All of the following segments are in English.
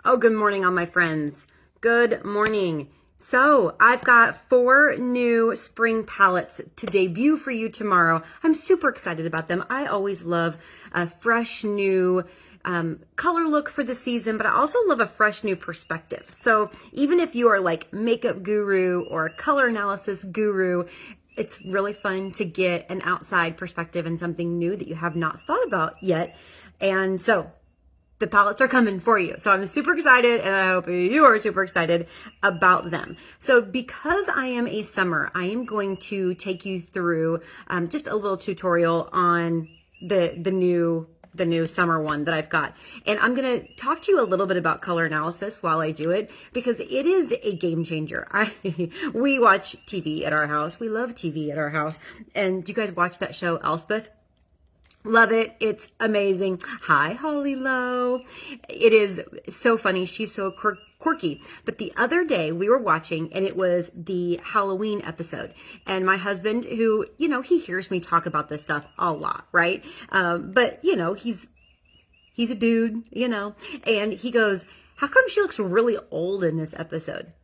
Oh, good morning, all my friends. Good morning. So I've got 4 new spring palettes to debut for you tomorrow. I'm super excited about them. I always love a fresh new color look for the season, but I also love a fresh new perspective. So even if you are like makeup guru or color analysis guru, it's really fun to get an outside perspective and something new that you have not thought about yet. And so the palettes are coming for you. So I'm super excited, and I hope you are super excited about them. So because I am a summer, I am going to take you through just a little tutorial on the new summer one that I've got. And I'm going to talk to you a little bit about color analysis while I do it, because it is a game changer. We watch TV at our house. We love TV at our house. And do you guys watch that show, Elspeth? Love it. It's amazing. Hi, Holly Lowe. It is so funny. She's so quirky. But the other day we were watching, and it was the Halloween episode. And my husband, who, he hears me talk about this stuff a lot, right? But he's a dude, and he goes, how come she looks really old in this episode?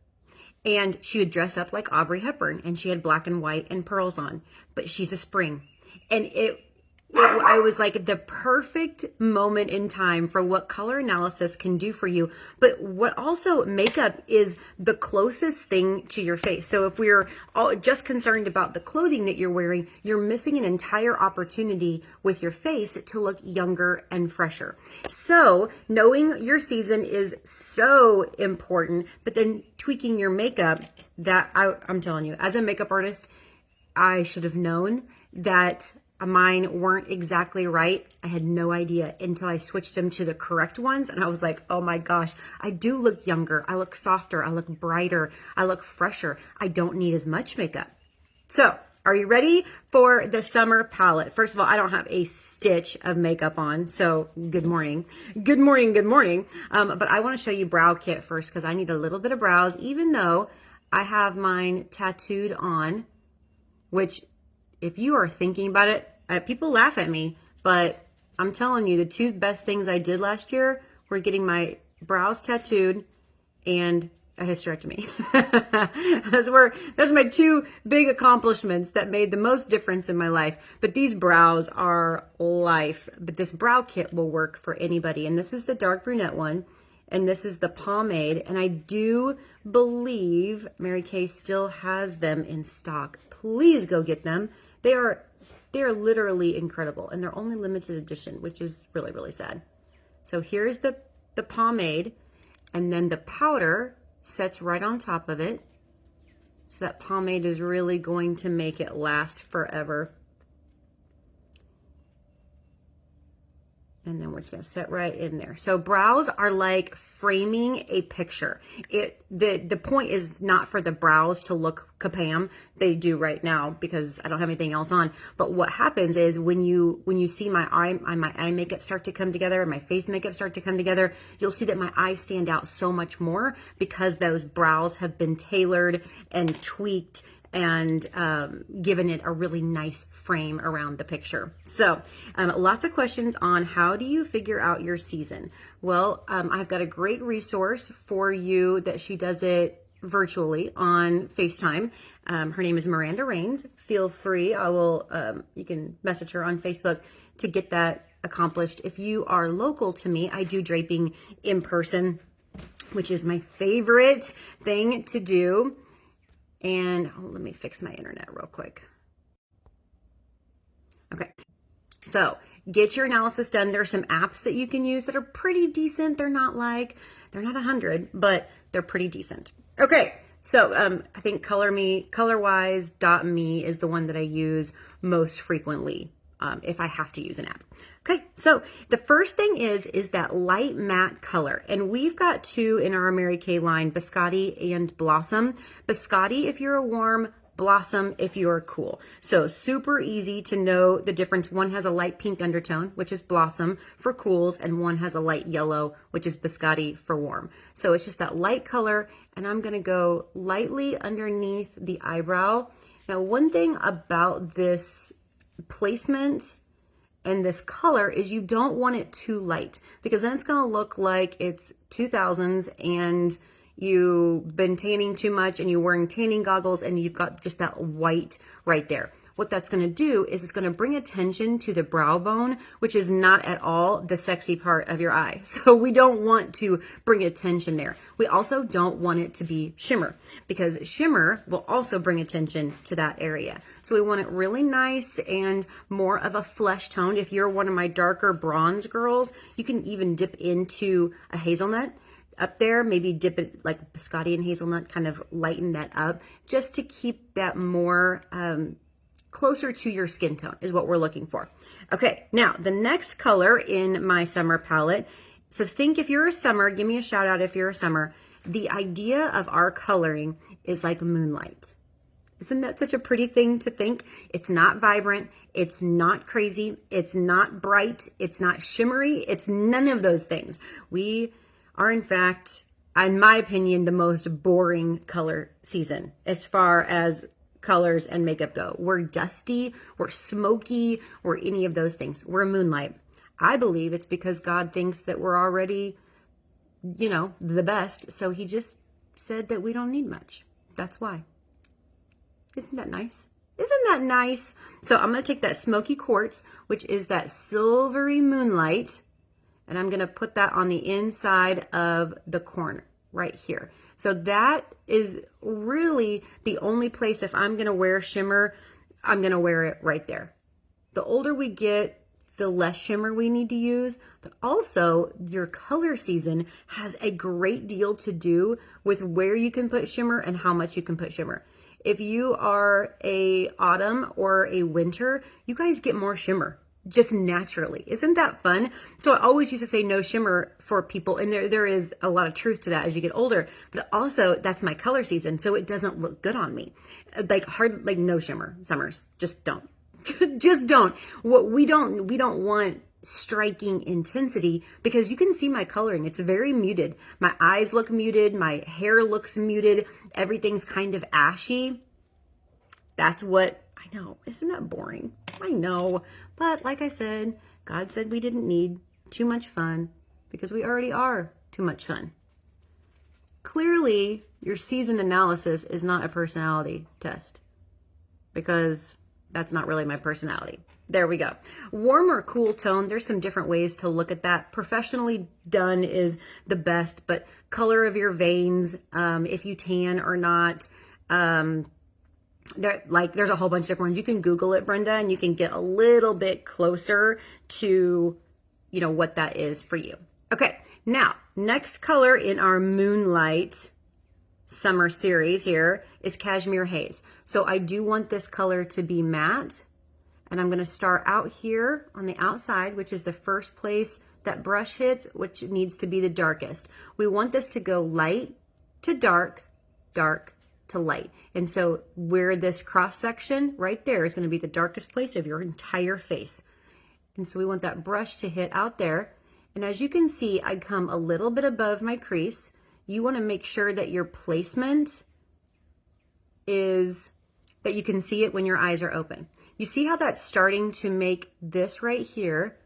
And she had dressed up like Audrey Hepburn, and she had black and white and pearls on, but she's a spring. And I was like the perfect moment in time for what color analysis can do for you. But what also makeup is the closest thing to your face. So if we're all just concerned about the clothing that you're wearing, you're missing an entire opportunity with your face to look younger and fresher. So knowing your season is so important, but then tweaking your makeup, I'm telling you, as a makeup artist, I should have known that mine weren't exactly right. I had no idea until I switched them to the correct ones. And I was like, oh my gosh, I do look younger. I look softer. I look brighter. I look fresher. I don't need as much makeup. So are you ready for the summer palette? First of all, I don't have a stitch of makeup on. So good morning. Good morning. Good morning. But I want to show you brow kit first, because I need a little bit of brows, even though I have mine tattooed on, which if you are thinking about it, people laugh at me, but I'm telling you, the 2 best things I did last year were getting my brows tattooed and a hysterectomy. Those are my 2 big accomplishments that made the most difference in my life. But these brows are life. But this brow kit will work for anybody. And this is the dark brunette one. And this is the pomade. And I do believe Mary Kay still has them in stock. Please go get them. They are literally incredible, and they're only limited edition, which is really, really sad. So here's the pomade, and then the powder sets right on top of it. So that pomade is really going to make it last forever. And then we're just going to set right in there. So brows are like framing a picture. The point is not for the brows to look kapam. They do right now because I don't have anything else on. But what happens is when you see my eye makeup start to come together and my face makeup start to come together, you'll see that my eyes stand out so much more because those brows have been tailored and tweaked and given it a really nice frame around the picture. So lots of questions on how do you figure out your season? Well, I've got a great resource for you that she does it virtually on FaceTime. Her name is Miranda Rains. Feel free. You can message her on Facebook to get that accomplished. If you are local to me, I do draping in person, which is my favorite thing to do. And let me fix my internet real quick. Okay, so get your analysis done. There are some apps that you can use that are pretty decent. They're not 100, but they're pretty decent. Okay, so I think colorwise.me is the one that I use most frequently if I have to use an app. Okay, so the first thing is that light matte color. And we've got 2 in our Mary Kay line, Biscotti and Blossom. Biscotti if you're a warm, Blossom if you're cool. So super easy to know the difference. One has a light pink undertone, which is Blossom for cools, and one has a light yellow, which is Biscotti for warm. So it's just that light color, and I'm gonna go lightly underneath the eyebrow. Now, one thing about this placement and this color is you don't want it too light, because then it's going to look like it's 2000s and you've been tanning too much and you're wearing tanning goggles and you've got just that white right there. What that's going to do is it's going to bring attention to the brow bone, which is not at all the sexy part of your eye. So we don't want to bring attention there. We also don't want it to be shimmer, because shimmer will also bring attention to that area. So we want it really nice and more of a flesh tone. If you're one of my darker bronze girls, you can even dip into a hazelnut up there, maybe dip it like biscotti and hazelnut, kind of lighten that up just to keep that more closer to your skin tone is what we're looking for. Okay, now the next color in my summer palette. So think, if you're a summer, give me a shout out if you're a summer. The idea of our coloring is like moonlight. Isn't that such a pretty thing to think? It's not vibrant. It's not crazy. It's not bright. It's not shimmery. It's none of those things. We are, in fact, in my opinion, the most boring color season as far as colors and makeup go. We're dusty, we're smoky, we're any of those things. We're moonlight. I believe it's because God thinks that we're already, the best. So he just said that we don't need much. That's why. Isn't that nice? Isn't that nice? So I'm going to take that smoky quartz, which is that silvery moonlight, and I'm going to put that on the inside of the corner right here. So that is really the only place, if I'm going to wear shimmer, I'm going to wear it right there. The older we get, the less shimmer we need to use, but also your color season has a great deal to do with where you can put shimmer and how much you can put shimmer. If you are a autumn or a winter, you guys get more shimmer just naturally. Isn't that fun? So I always used to say no shimmer for people, and there is a lot of truth to that as you get older, but also that's my color season, so it doesn't look good on me. Like no shimmer summers. Just don't. Just don't. We don't want striking intensity, because you can see my coloring. It's very muted. My eyes look muted. My hair looks muted. Everything's kind of ashy. That's what I know. Isn't that boring? I know. But like I said, God said we didn't need too much fun, because we already are too much fun. Clearly, your season analysis is not a personality test, because that's not really my personality. There we go. Warm or cool tone. There's some different ways to look at that. Professionally done is the best, but color of your veins, if you tan or not, there's a whole bunch of different ones. You can Google it, Brenda, and you can get a little bit closer to, what that is for you. Okay, now, next color in our Moonlight Summer series here is Cashmere Haze. So I do want this color to be matte, and I'm going to start out here on the outside, which is the first place that brush hits, which needs to be the darkest. We want this to go light to dark, dark to light. And so where this cross section right there is going to be the darkest place of your entire face. And so we want that brush to hit out there. And as you can see, I come a little bit above my crease. You want to make sure that your placement is that you can see it when your eyes are open. You see how that's starting to make this right here,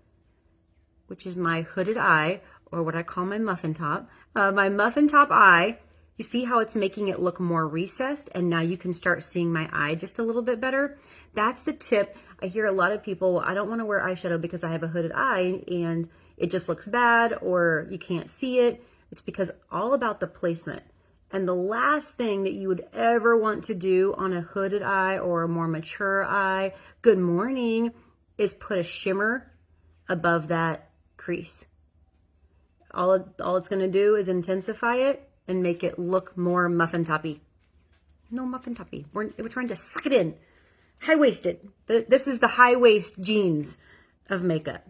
which is my hooded eye, or what I call my muffin top. My muffin top eye, you see how it's making it look more recessed, and now you can start seeing my eye just a little bit better. That's the tip. I hear a lot of people, I don't want to wear eyeshadow because I have a hooded eye and it just looks bad, or you can't see it. It's because all about the placement. And the last thing that you would ever want to do on a hooded eye or a more mature eye, good morning, is put a shimmer above that crease. All it's going to do is intensify it and make it look more muffin toppy. No muffin toppy. We're trying to suck it in. High-waisted. This is the high-waist jeans of makeup.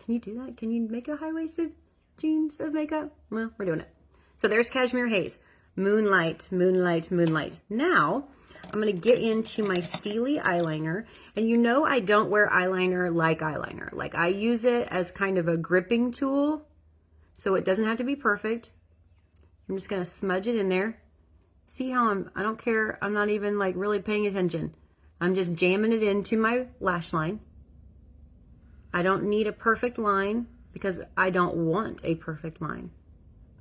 Can you do that? Can you make a high-waisted jeans of makeup? Well, we're doing it. So there's Cashmere Haze. Moonlight, Moonlight, Moonlight. Now, I'm going to get into my Steely eyeliner. And you know I don't wear eyeliner like eyeliner. Like, I use it as kind of a gripping tool, so it doesn't have to be perfect. I'm just going to smudge it in there. See how I don't care. I'm not even like really paying attention. I'm just jamming it into my lash line. I don't need a perfect line because I don't want a perfect line.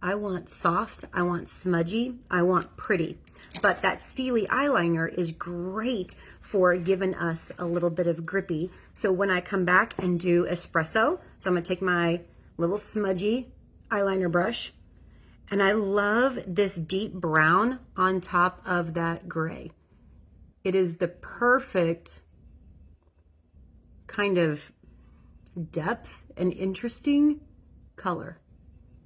I want soft, I want smudgy, I want pretty. But that steely eyeliner is great for giving us a little bit of grippy. So when I come back and do espresso, so I'm gonna take my little smudgy eyeliner brush, and I love this deep brown on top of that gray. It is the perfect kind of depth and interesting color.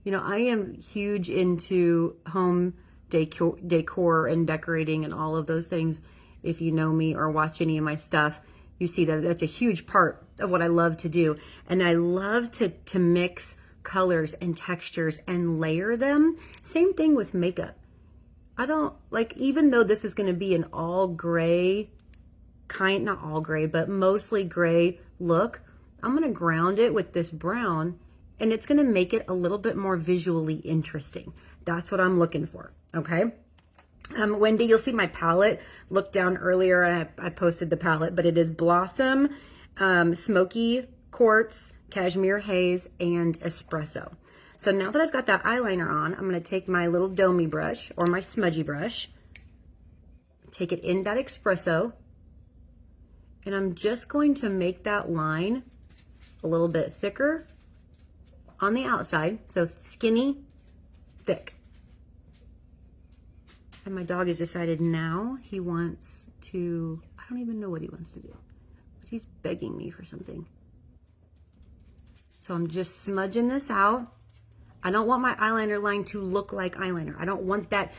You know, I am huge into home decor and decorating and all of those things. If you know me or watch any of my stuff, you see that that's a huge part of what I love to do. And I love to mix colors and textures and layer them. Same thing with makeup. I don't like, even though this is going to be an all gray kind, not all gray, but mostly gray look, I'm going to ground it with this brown, and it's going to make it a little bit more visually interesting. That's what I'm looking for. Okay. Wendy, you'll see my palette. Look down earlier, and I posted the palette, but it is Blossom, Smoky Quartz, Cashmere Haze, and Espresso. So now that I've got that eyeliner on, I'm going to take my little domey brush or my smudgy brush, take it in that Espresso, and I'm just going to make that line a little bit thicker on the outside. So skinny, thick. And my dog has decided now he wants to, I don't even know what he wants to do, but he's begging me for something. So I'm just smudging this out. I don't want my eyeliner line to look like eyeliner. I don't want that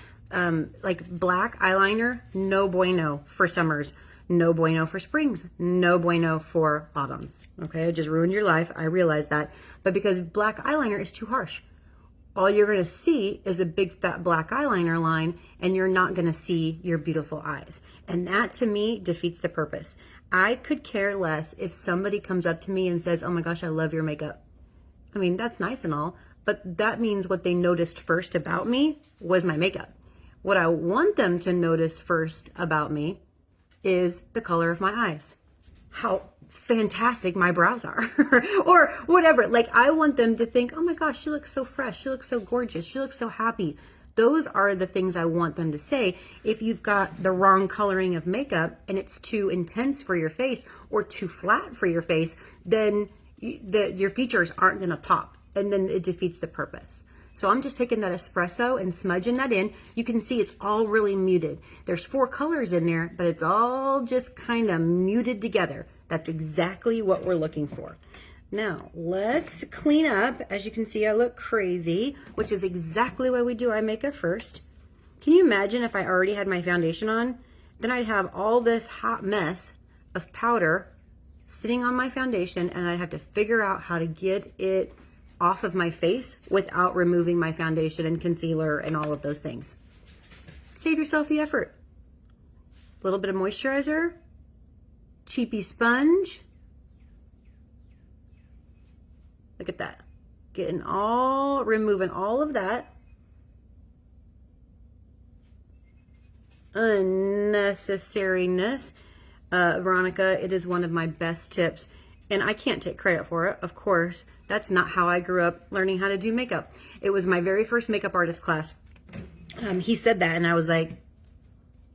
like black eyeliner. No bueno for summers. No bueno for springs. No bueno for autumns. Okay, I just ruined your life. I realize that. But because black eyeliner is too harsh, all you're going to see is a big fat black eyeliner line, and you're not going to see your beautiful eyes. And that to me defeats the purpose. I could care less if somebody comes up to me and says, "Oh my gosh, I love your makeup." I mean, that's nice and all, but that means what they noticed first about me was my makeup. What I want them to notice first about me is the color of my eyes, how fantastic my brows are, or whatever. Like, I want them to think, "Oh my gosh, she looks so fresh. She looks so gorgeous. She looks so happy." Those are the things I want them to say. If you've got the wrong coloring of makeup and it's too intense for your face or too flat for your face, then your features aren't going to pop, and then it defeats the purpose. So I'm just taking that espresso and smudging that in. You can see it's all really muted. There's 4 colors in there, but it's all just kind of muted together. That's exactly what we're looking for. Now, let's clean up. As you can see, I look crazy, which is exactly why we do eye makeup first. Can you imagine if I already had my foundation on? Then I'd have all this hot mess of powder sitting on my foundation, and I'd have to figure out how to get it off of my face without removing my foundation and concealer and all of those things. Save yourself the effort. A little bit of moisturizer, cheapy sponge. Look at that. Removing all of that unnecessariness. Veronica, it is one of my best tips, and I can't take credit for it, of course. That's not how I grew up learning how to do makeup. It was my very first makeup artist class. He said that, and I was like,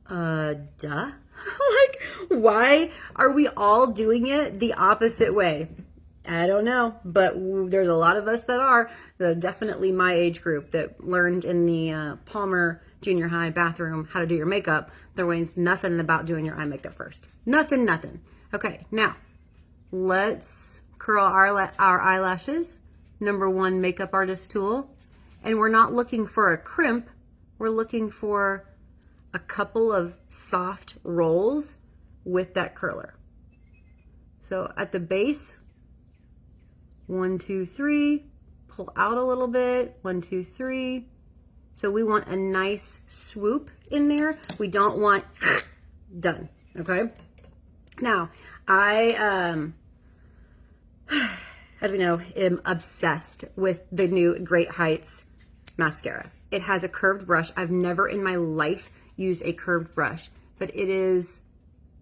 duh? Like, why are we all doing it the opposite way? I don't know, but there's a lot of us that are. Definitely my age group that learned in the Palmer Junior High bathroom how to do your makeup. There was nothing about doing your eye makeup first. Nothing. Okay, now let's curl our eyelashes. Number 1 makeup artist tool. And we're not looking for a crimp. We're looking for a couple of soft rolls with that curler. So at the base, 1, 2, 3, pull out a little bit, 1, 2, 3. So we want a nice swoop in there. We don't want done, okay? Now, I, as we know, am obsessed with the new Great Heights mascara. It has a curved brush. I've never in my life used a curved brush, but it is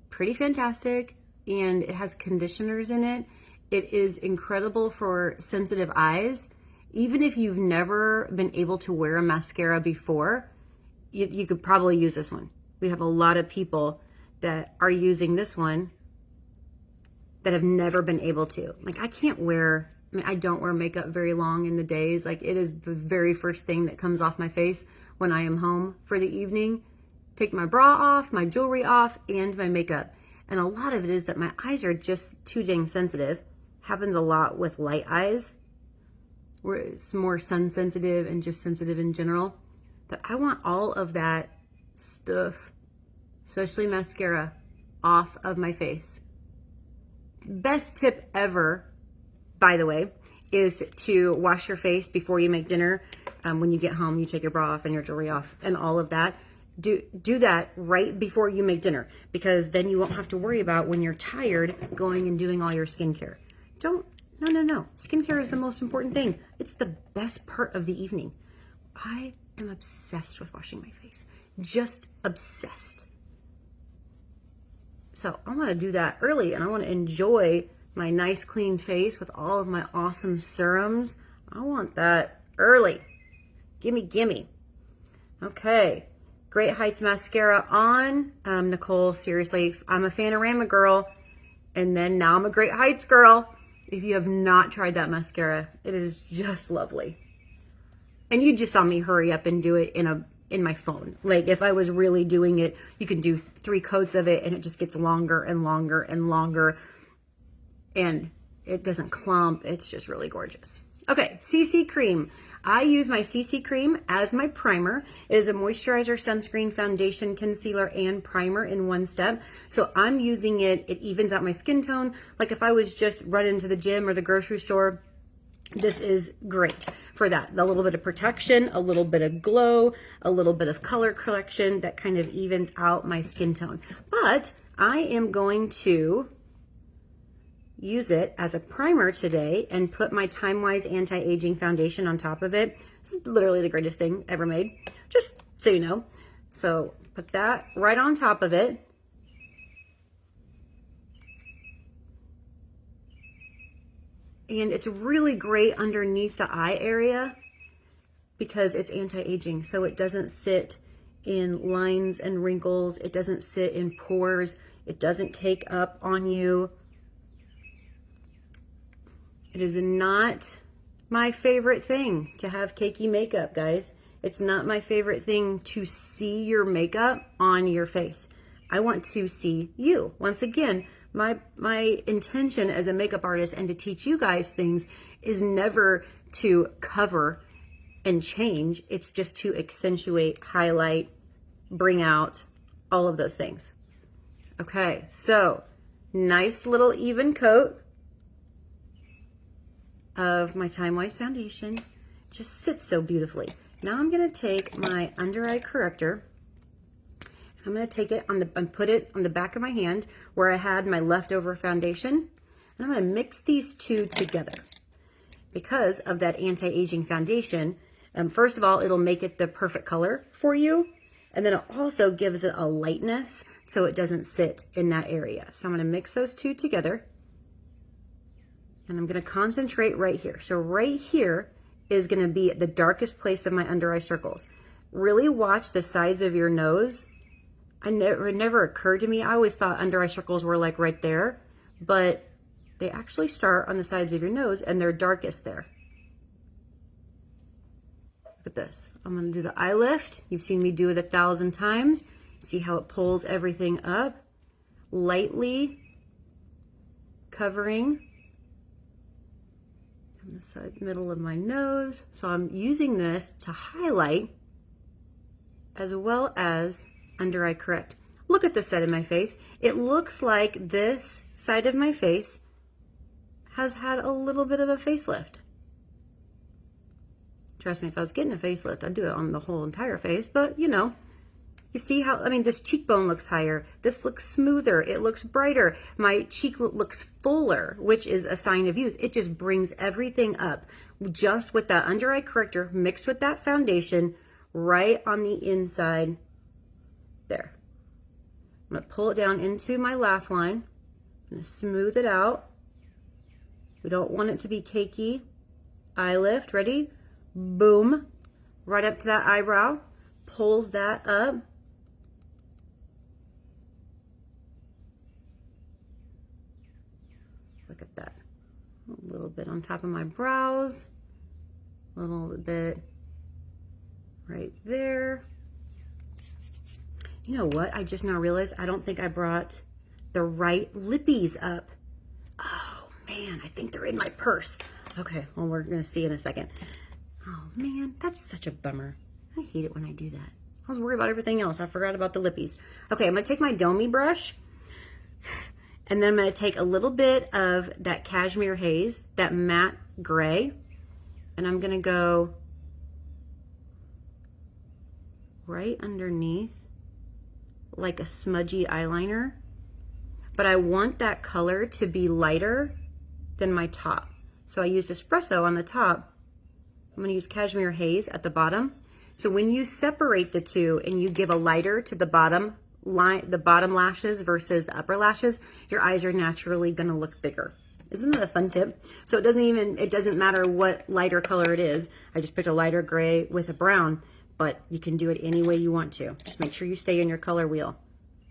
pretty fantastic, and it has conditioners in it, It is incredible for sensitive eyes. Even if you've never been able to wear a mascara before, you could probably use this one. We have a lot of people that are using this one that have never been able to. Like, I don't wear makeup very long in the days. Like, it is the very first thing that comes off my face when I am home for the evening. Take my bra off, my jewelry off, and my makeup. And a lot of it is that my eyes are just too dang sensitive. Happens a lot with light eyes, where it's more sun sensitive and just sensitive in general. But I want all of that stuff, especially mascara, off of my face. Best tip ever, by the way, is to wash your face before you make dinner. When you get home, you take your bra off and your jewelry off and all of that. Do that right before you make dinner, because then you won't have to worry about when you're tired going and doing all your skincare. No. Skincare is the most important thing. It's the best part of the evening. I am obsessed with washing my face. Just obsessed. So I want to do that early, and I want to enjoy my nice clean face with all of my awesome serums. I want that early. Gimme. Okay. Great Heights mascara on. Nicole, seriously, I'm a Fanorama girl, and then now I'm a Great Heights girl. If you have not tried that mascara, it is just lovely. And you just saw me hurry up and do it in my phone. Like, if I was really doing it, you can do 3 coats of it and it just gets longer and longer and longer, and it doesn't clump. It's just really gorgeous. Okay, CC cream. I use my CC cream as my primer. It is a moisturizer, sunscreen, foundation, concealer, and primer in one step. So I'm using it. It evens out my skin tone. Like, if I was just running to the gym or the grocery store, this is great for that. A little bit of protection, a little bit of glow, a little bit of color correction that kind of evens out my skin tone. But I am going to use it as a primer today and put my Time Wise anti-aging foundation on top of it. It's literally the greatest thing ever made, just so you know. So put that right on top of it. And it's really great underneath the eye area because it's anti-aging. So it doesn't sit in lines and wrinkles. It doesn't sit in pores. It doesn't cake up on you. It is not my favorite thing to have cakey makeup, guys. It's not my favorite thing to see your makeup on your face. I want to see you. Once again, my intention as a makeup artist and to teach you guys things is never to cover and change. It's just to accentuate, highlight, bring out all of those things. Okay, so nice little even coat of my Time Wise foundation. Just sits so beautifully. Now I'm going to take my under eye corrector. I'm going to take it and put it on the back of my hand where I had my leftover foundation. And I'm going to mix these two together because of that anti-aging foundation. First of all, it'll make it the perfect color for you. And then it also gives it a lightness so it doesn't sit in that area. So I'm going to mix those two together. And I'm going to concentrate right here. So right here is going to be the darkest place of my under eye circles. Really watch the sides of your nose. It never occurred to me. I always thought under eye circles were like right there, but they actually start on the sides of your nose and they're darkest there. Look at this. I'm going to do the eye lift. You've seen me do it 1,000 times. See how it pulls everything up, lightly covering on the side middle of my nose. So I'm using this to highlight as well as under eye correct. Look at this side of my face. It looks like this side of my face has had a little bit of a facelift. Trust me, if I was getting a facelift, I'd do it on the whole entire face, but you know, you see how, I mean, this cheekbone looks higher. This looks smoother. It looks brighter. My cheek looks fuller, which is a sign of youth. It just brings everything up just with that under eye corrector mixed with that foundation right on the inside there. I'm going to pull it down into my laugh line. I'm going to smooth it out. We don't want it to be cakey. Eye lift, ready? Boom. Right up to that eyebrow. Pulls that up. Look at that. A little bit on top of my brows. A little bit right there. You know what? I just now realized I don't think I brought the right lippies up. Oh man, I think they're in my purse. Okay, well, we're gonna see in a second. Oh man, that's such a bummer. I hate it when I do that. I was worried about everything else. I forgot about the lippies. Okay, I'm gonna take my Domi brush and then I'm gonna take a little bit of that Cashmere Haze, that matte gray, and I'm gonna go right underneath like a smudgy eyeliner, but I want that color to be lighter than my top. So I used espresso on the top. I'm gonna use Cashmere Haze at the bottom. So when you separate the two and you give a lighter to the bottom line, the bottom lashes versus the upper lashes, your eyes are naturally gonna look bigger. Isn't that a fun tip? So it doesn't matter what lighter color it is. I just picked a lighter gray with a brown, but you can do it any way you want to. Just make sure you stay in your color wheel.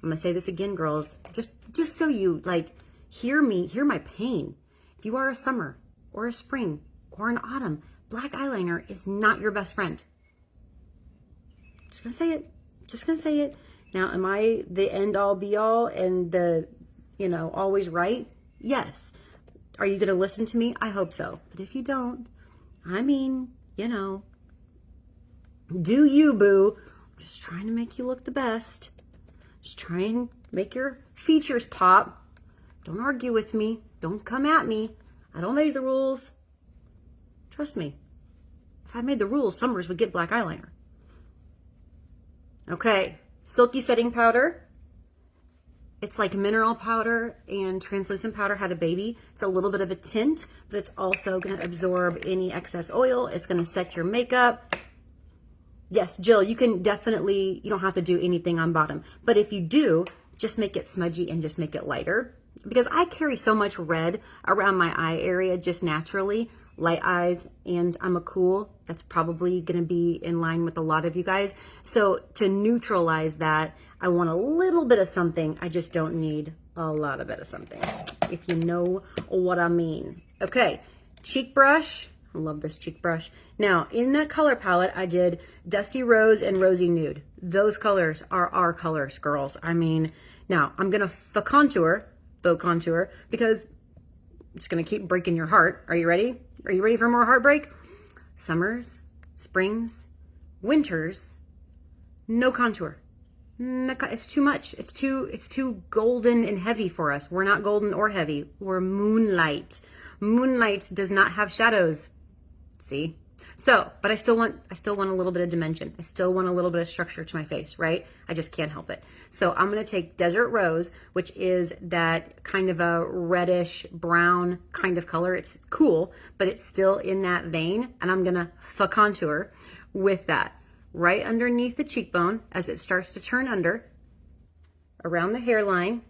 I'm gonna say this again, girls, just so you like hear my pain. If you are a summer or a spring or an autumn, black eyeliner is not your best friend. Just gonna say it. Just gonna say it. Now, am I the end all be all and the, always right? Yes. Are you gonna listen to me? I hope so. But if you don't, do you, boo. I'm just trying to make you look the best. Just try and make your features pop. Don't argue with me. Don't come at me. I don't make the rules. Trust me. If I made the rules, Summers would get black eyeliner. Okay, Silky Setting Powder. It's like mineral powder and translucent powder had a baby. It's a little bit of a tint, but it's also going to absorb any excess oil. It's going to set your makeup. Yes, Jill, you don't have to do anything on bottom. But if you do, just make it smudgy and just make it lighter. Because I carry so much red around my eye area just naturally, light eyes, and I'm a cool. That's probably going to be in line with a lot of you guys. So to neutralize that, I want a little bit of something. I just don't need a lot of it of something, if you know what I mean. Okay, cheek brush. I love this cheek brush. Now, in that color palette, I did Dusty Rose and Rosy Nude. Those colors are our colors, girls. Now I'm going to faux contour, because it's going to keep breaking your heart. Are you ready? Are you ready for more heartbreak? Summers, springs, winters, no contour. It's too much. It's too golden and heavy for us. We're not golden or heavy. We're moonlight. Moonlight does not have shadows. See? So, but I still want a little bit of dimension. I still want a little bit of structure to my face, right? I just can't help it. So I'm going to take Desert Rose, which is that kind of a reddish brown kind of color. It's cool, but it's still in that vein. And I'm going to faux contour with that right underneath the cheekbone as it starts to turn under, around the hairline,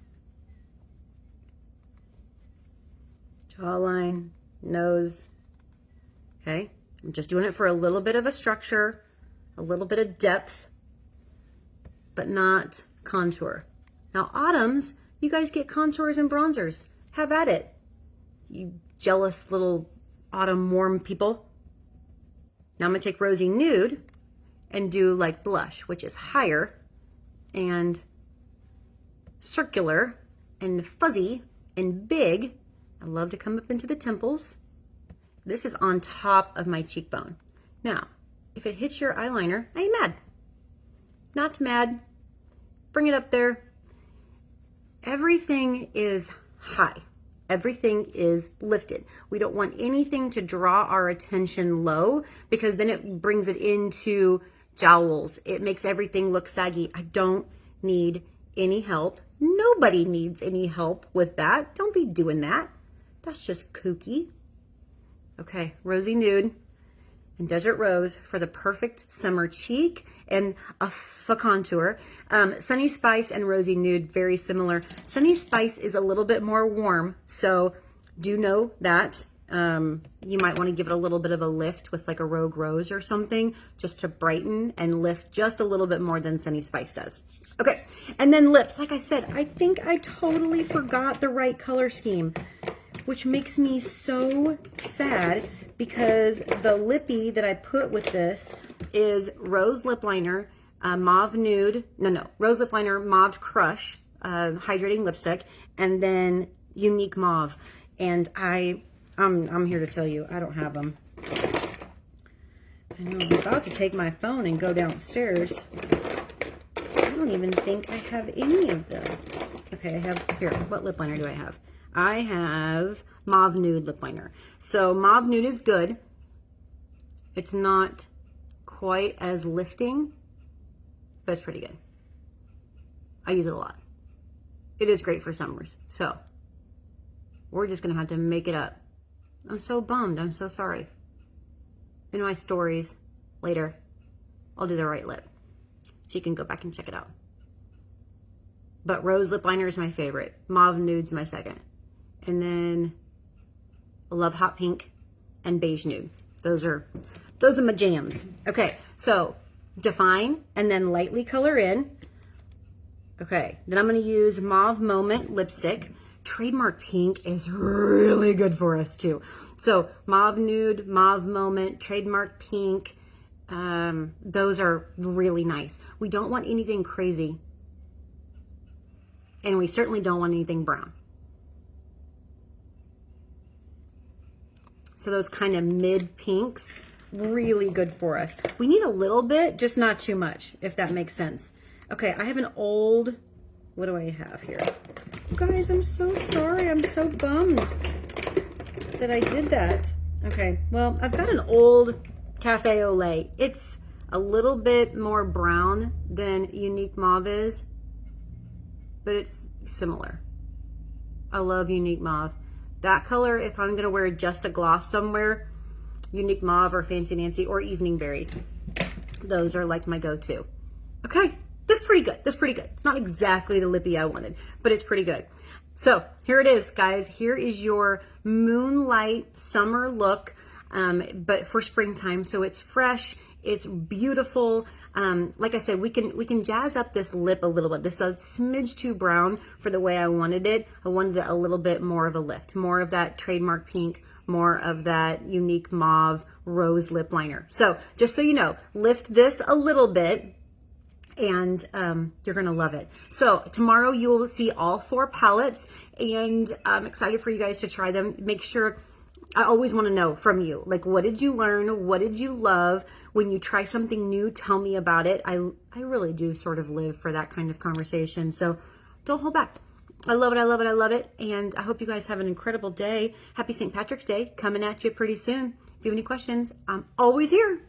jawline, nose. Okay. I'm just doing it for a little bit of a structure, a little bit of depth, but not contour. Now, autumns, you guys get contours and bronzers. Have at it, you jealous little autumn warm people. Now I'm gonna take Rosy Nude and do like blush, which is higher and circular and fuzzy and big. I love to come up into the temples. This is on top of my cheekbone. Now, if it hits your eyeliner, I ain't mad. Not mad. Bring it up there. Everything is high. Everything is lifted. We don't want anything to draw our attention low, because then it brings it into jowls. It makes everything look saggy. I don't need any help. Nobody needs any help with that. Don't be doing that. That's just kooky. Okay, Rosy Nude and Desert Rose for the perfect summer cheek and a faux contour. Sunny Spice and Rosy Nude, very similar. Sunny Spice is a little bit more warm, so do know that you might want to give it a little bit of a lift with like a Rogue Rose or something, just to brighten and lift just a little bit more than Sunny Spice does. Okay, and then lips. Like I said, I think I totally forgot the right color scheme, which makes me so sad because the lippy that I put with this is Rose Lip Liner, Mauve Nude, Rose Lip Liner, Mauve Crush, hydrating lipstick, and then Unique Mauve. And I'm here to tell you, I don't have them. I know, I'm about to take my phone and go downstairs. I don't even think I have any of them. Okay, I have, here, what lip liner do I have? I have Mauve Nude lip liner. So Mauve Nude is good. It's not quite as lifting, but it's pretty good. I use it a lot. It is great for summers. So we're just gonna have to make it up. I'm so bummed. I'm so sorry. In my stories later, I'll do the right lip, so you can go back and check it out. But Rose Lip Liner is my favorite. Mauve Nude's my second. And then I love Hot Pink and Beige Nude. Those are my jams. Okay, so define and then lightly color in. Okay, then I'm gonna use Mauve Moment lipstick. Trademark Pink is really good for us too. So Mauve Nude, Mauve Moment, Trademark Pink, those are really nice. We don't want anything crazy. And we certainly don't want anything brown. So those kind of mid pinks, really good for us. We need a little bit, just not too much, if that makes sense. Okay, I have an old, what do I have here? Guys, I'm so sorry. I'm so bummed that I did that. Okay, well, I've got an old Cafe au Lait. It's a little bit more brown than Unique Mauve is, but it's similar. I love Unique Mauve. That color, if I'm gonna wear just a gloss somewhere, Unique Mauve or Fancy Nancy or Evening Berry, those are like my go-to. Okay, this is pretty good. This is pretty good. It's not exactly the lippy I wanted, but it's pretty good. So here it is, guys. Here is your Moonlight summer look, but for springtime. So it's fresh, it's beautiful. Like I said, we can jazz up this lip a little bit. This is a smidge too brown for the way I wanted it. I wanted it a little bit more of a lift, more of that Trademark Pink, more of that Unique Mauve Rose lip liner. So just so you know, lift this a little bit, and you're gonna love it. So tomorrow you will see all 4 palettes, and I'm excited for you guys to try them. Make sure, I always wanna know from you, like, what did you learn? What did you love? When you try something new, tell me about it. I really do sort of live for that kind of conversation, so don't hold back. I love it, I love it, I love it, and I hope you guys have an incredible day. Happy St. Patrick's Day, coming at you pretty soon. If you have any questions, I'm always here.